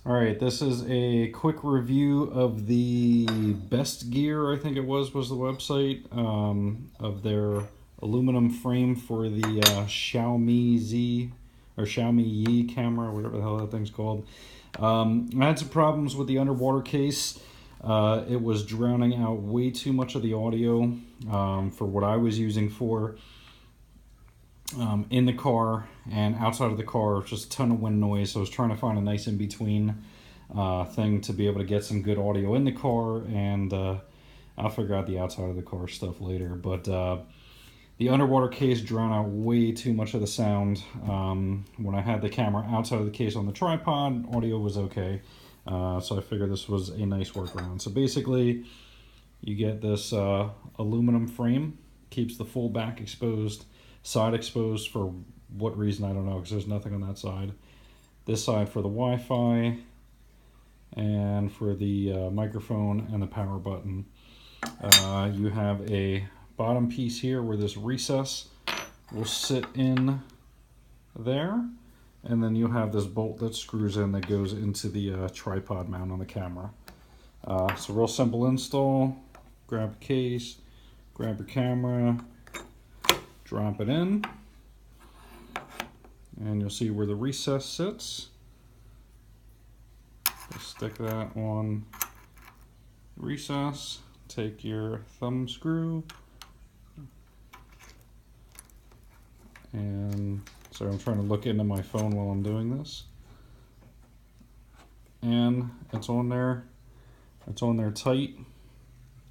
All right, this is a quick review of the Best Gear, I think it was the website, of their aluminum frame for the Xiaomi Z or Xiaomi Yi camera, whatever the hell that thing's called. I had some problems with the underwater case. It was drowning out way too much of the audio for what I was using for. In the car and outside of the car, just a ton of wind noise. So I was trying to find a nice in between thing to be able to get some good audio in the car, and I'll figure out the outside of the car stuff later. But the underwater case drowned out way too much of the sound. When I had the camera outside of the case on the tripod, audio was okay. So I figured this was a nice workaround. So basically, you get this aluminum frame, keeps the full back exposed, side exposed for what reason I don't know, because there's nothing on that side. This side for the Wi-Fi and for the microphone and the power button. You have a bottom piece here where this recess will sit in there, and then you'll have this bolt that screws in that goes into the tripod mount on the camera. So real simple install. Grab a case, grab your camera, drop it in, and you'll see where the recess sits. Just stick that on recess, take your thumb screw, and sorry, I'm trying to look into my phone while I'm doing this. And it's on there tight.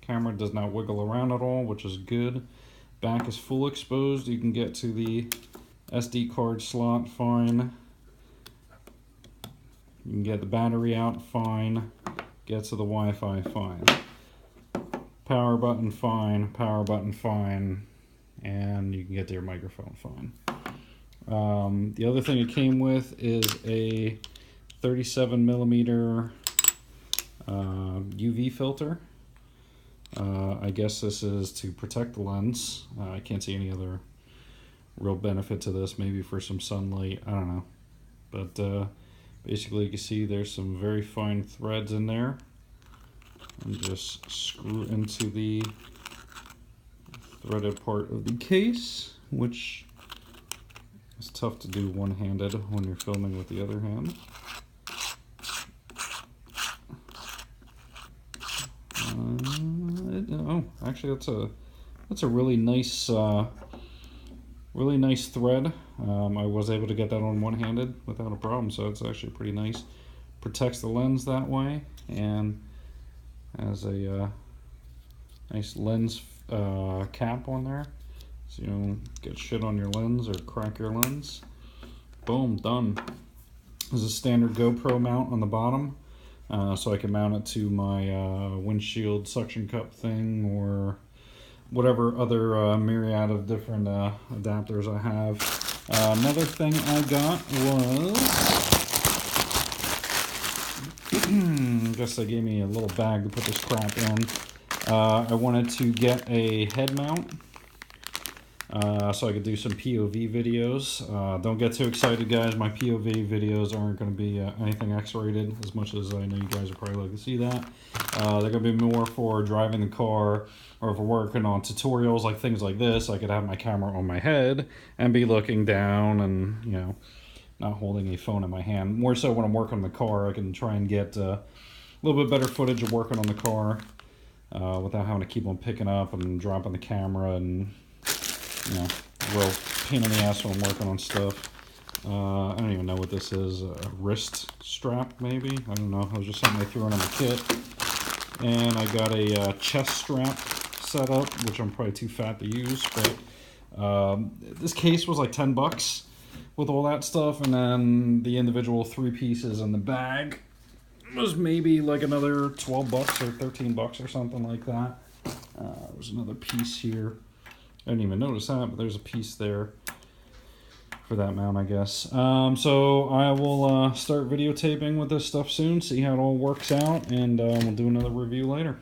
Camera does not wiggle around at all, which is good. Back is full exposed. You can get to the SD card slot fine. You can get the battery out fine. Get to the Wi-Fi fine. Power button fine. Power button fine. And you can get to your microphone fine. The other thing it came with is a 37mm UV filter. I guess this is to protect the lens. I can't see any other real benefit to this, maybe for some sunlight, I don't know. But basically you can see there's some very fine threads in there. And just screw into the threaded part of the case, which is tough to do one-handed when you're filming with the other hand. Oh, actually, that's a really nice thread. I was able to get that on one-handed without a problem, so it's actually pretty nice. Protects the lens that way, and has a nice lens cap on there, so you don't get shit on your lens or crack your lens. Boom, done. There's a standard GoPro mount on the bottom. So I can mount it to my windshield suction cup thing, or whatever other myriad of different adapters I have. Another thing I got was, I guess they gave me a little bag to put this crap in. I wanted to get a head mount so I could do some POV videos. Don't get too excited, guys. My POV videos aren't going to be anything X-rated, as much as I know you guys would probably like to see that. They're going to be more for driving the car, or if we're working on tutorials like things like this, I could have my camera on my head and be looking down and, you know, not holding a phone in my hand. More so when I'm working on the car, I can try and get a little bit better footage of working on the car without having to keep on picking up and dropping the camera, and you know, real pain in the ass when I'm working on stuff. I don't even know what this is. A wrist strap, maybe? I don't know. It was just something they threw in my kit. And I got a chest strap set up, which I'm probably too fat to use. But this case was like $10 with all that stuff. And then the individual 3 pieces in the bag was maybe like another $12 or $13 or something like that. There's another piece here. I didn't even notice that, but there's a piece there for that mount, I guess. So I will start videotaping with this stuff soon, see how it all works out, and we'll do another review later.